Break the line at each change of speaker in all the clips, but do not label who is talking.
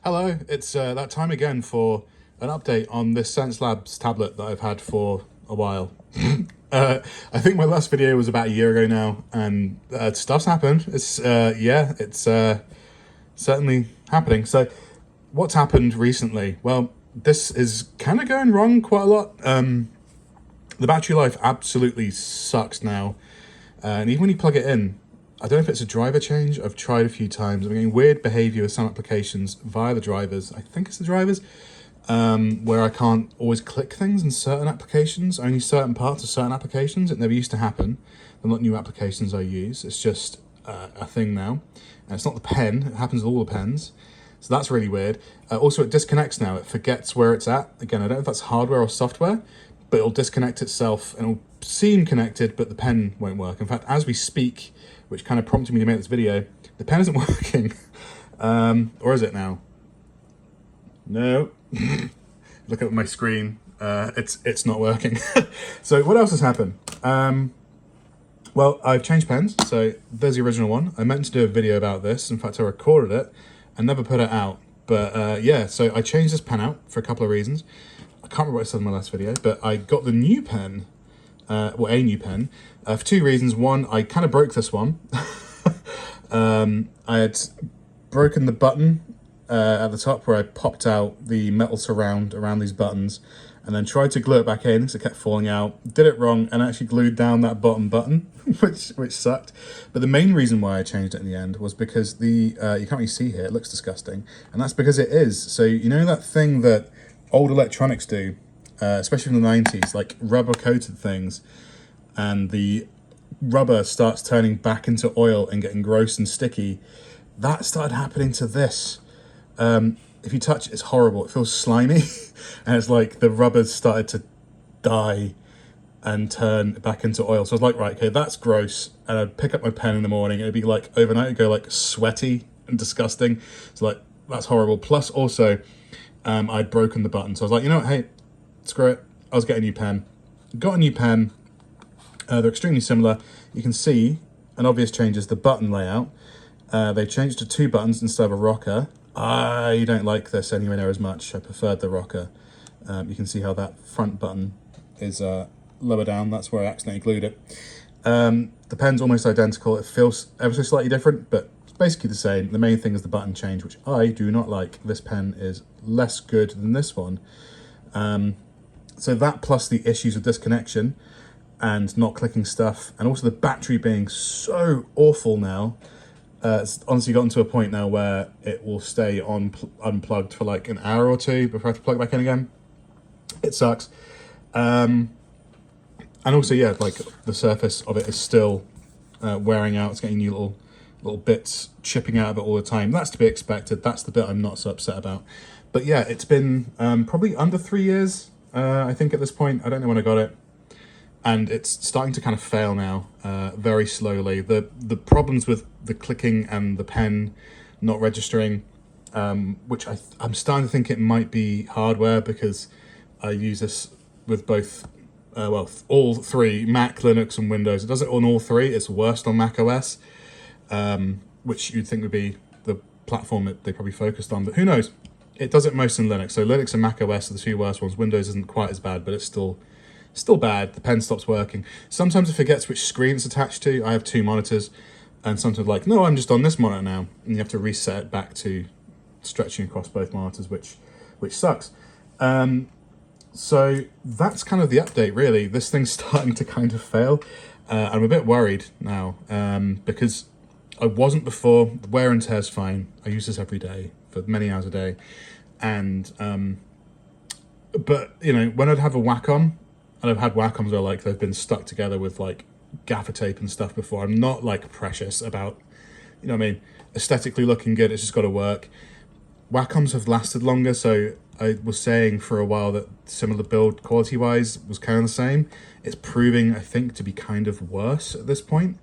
Hello, it's that time again for an update on this Xencelabs tablet that I've had for a while. I think my last video was about a year ago now, and stuff's happened. It's certainly happening. So, what's happened recently? Well, this is kind of going wrong quite a lot. The battery life absolutely sucks now, and even when you plug it in, I don't know if it's a driver change. I've tried a few times. I'm getting weird behavior with some applications via the drivers. I think it's the drivers, where I can't always click things in certain applications, only certain parts of certain applications. It never used to happen. They're not new applications I use. It's just a thing now. And it's not the pen. It happens with all the pens. So that's really weird. Also, it disconnects now. It forgets where it's at. Again, I don't know if that's hardware or software, but it'll disconnect itself and it'll seem connected, but the pen won't work. In fact, as we speak, which kind of prompted me to make this video, the pen isn't working. Or is it now? No. Look at my screen. It's not working. So what else has happened? Well, I've changed pens. So there's the original one. I meant to do a video about this. In fact, I recorded it and never put it out. But yeah, so I changed this pen out for a couple of reasons. I can't remember what I said in my last video, but I got the new pen, well, a new pen, for two reasons. One, I kind of broke this one. I had broken the button at the top where I popped out the metal surround around these buttons and then tried to glue it back in because it kept falling out. Did it wrong and actually glued down that bottom button, which sucked. But the main reason why I changed it in the end was because the, you can't really see here, it looks disgusting. And that's because it is. So you know that thing that old electronics do, especially in the 90s, like rubber coated things, and the rubber starts turning back into oil and getting gross and sticky. That started happening to this. If you touch it, it's horrible. It feels slimy and it's like the rubber started to die and turn back into oil. So I was like, right, okay, that's gross. And I'd pick up my pen in the morning and it'd be like overnight, it'd go like sweaty and disgusting. So like, that's horrible. Plus also, I'd broken the button. So I was like, you know what, hey, screw it. I was getting a new pen. Got a new pen. They're extremely similar. You can see an obvious change is the button layout. They've changed to two buttons instead of a rocker. I don't like this anywhere near as much. I preferred the rocker. You can see how that front button is lower down. That's where I accidentally glued it. The pen's almost identical. It feels ever so slightly different, but it's basically the same. The main thing is the button change, which I do not like. This pen is less good than this one. So that plus the issues of disconnection and not clicking stuff, and also the battery being so awful now. It's honestly gotten to a point now where it will stay on unplugged for like an hour or two before I have to plug it back in again. It sucks. And also, yeah, like the surface of it is still wearing out. It's getting new little bits chipping out of it all the time. That's to be expected. That's the bit I'm not so upset about. But yeah, it's been probably under 3 years, I think at this point. I don't know when I got it. And it's starting to kind of fail now, very slowly. The problems with the clicking and the pen not registering, which I'm starting to think it might be hardware, because I use this with both, well, all three, Mac, Linux, and Windows. It does it on all three. It's worst on Mac OS, which you'd think would be the platform that they probably focused on, but who knows? It does it most in Linux. So Linux and Mac OS are the two worst ones. Windows isn't quite as bad, but it's still bad. The pen stops working. Sometimes it forgets which screen it's attached to. I have two monitors, and sometimes like, no, I'm just on this monitor now, and you have to reset it back to stretching across both monitors, which sucks. So that's kind of the update, really. This thing's starting to kind of fail. I'm a bit worried now, because I wasn't before. The wear and tear's fine. I use this every day for many hours a day, and but you know, when I'd have a Wacom, and I've had Wacoms where like they've been stuck together with like gaffer tape and stuff before. I'm not like precious about, you know what I mean, aesthetically looking good. It's just got to work. Wacoms have lasted longer, so I was saying for a while that similar build quality wise was kind of the same. It's proving, I think, to be kind of worse at this point.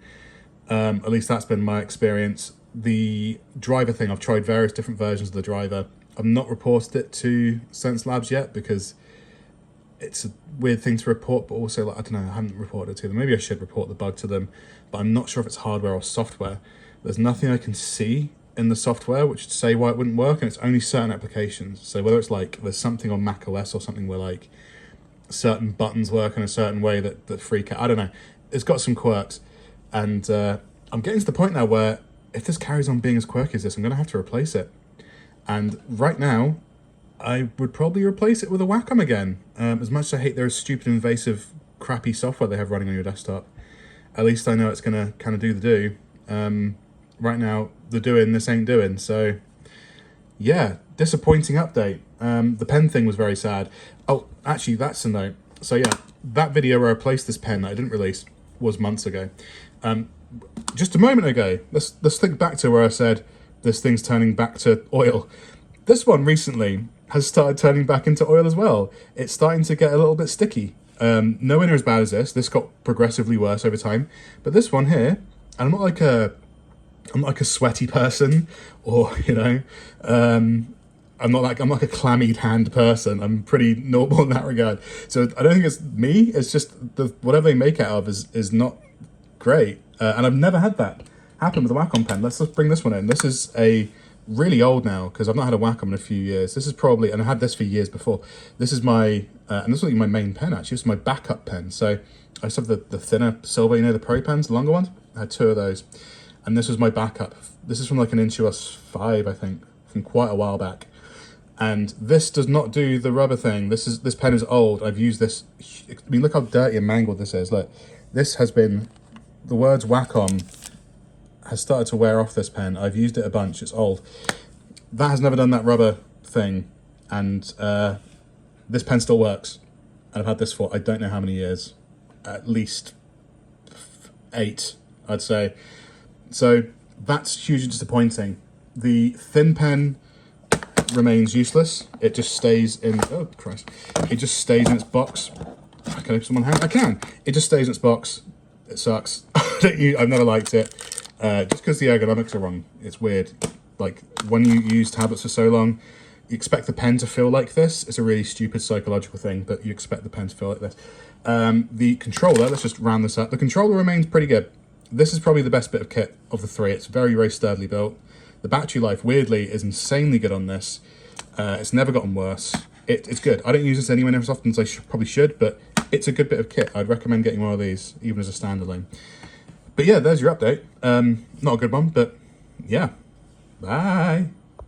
At least that's been my experience. The driver thing, I've tried various different versions of the driver. I've not reported it to Xencelabs yet because it's a weird thing to report, but also, like, I don't know, I haven't reported it to them. Maybe I should report the bug to them, but I'm not sure if it's hardware or software. There's nothing I can see in the software which would say why it wouldn't work, and it's only certain applications. So whether it's like there's something on Mac OS or something where like certain buttons work in a certain way that freak out. I don't know. It's got some quirks, and I'm getting to the point now where if this carries on being as quirky as this, I'm going to have to replace it. And right now, I would probably replace it with a Wacom again. As much as I hate their stupid, invasive, crappy software they have running on your desktop, at least I know it's going to kind of do the do. Right now, the doing, this ain't doing. So, yeah, disappointing update. The pen thing was very sad. Oh, actually, that's a note. So yeah, that video where I placed this pen that I didn't release was months ago. Just a moment ago, let's think back to where I said this thing's turning back to oil. This one recently has started turning back into oil as well. It's starting to get a little bit sticky. Nowhere near as bad as this. This got progressively worse over time. But this one here, and I'm not like a sweaty person, or I'm like a clammy hand person. I'm pretty normal in that regard. So I don't think it's me. It's just whatever they make it out of is not great. And I've never had that happen with a Wacom pen. Let's just bring this one in. This is a really old now because I've not had a Wacom in a few years. This is probably, and I had this for years before. This is my, and this is my main pen actually. This is my backup pen. So I just have the thinner silver, the Pro pens, the longer ones. I had 2 of those. And this was my backup. This is from like an Intuos 5, I think, from quite a while back. And this does not do the rubber thing. This pen is old. I've used this. I mean, look how dirty and mangled this is. Look, this has been, the words Wacom has started to wear off this pen. I've used it a bunch. It's old. That has never done that rubber thing. And this pen still works. And I've had this for I don't know how many years. At least 8, I'd say. So that's hugely disappointing. The thin pen remains useless. It just stays in, oh Christ. It just stays in its box. Can I open someone hand? I can. It just stays in its box. It sucks. I've never liked it. Just because the ergonomics are wrong. It's weird. Like when you use tablets for so long, you expect the pen to feel like this. It's a really stupid psychological thing, but you expect the pen to feel like this. The controller, let's just round this up. The controller remains pretty good. This is probably the best bit of kit of the 3. It's very, very sturdily built. The battery life, weirdly, is insanely good on this. It's never gotten worse. It's good. I don't use this anywhere near as often as I probably should, but it's a good bit of kit. I'd recommend getting one of these, even as a standalone. But yeah, there's your update. Not a good one, but yeah. Bye.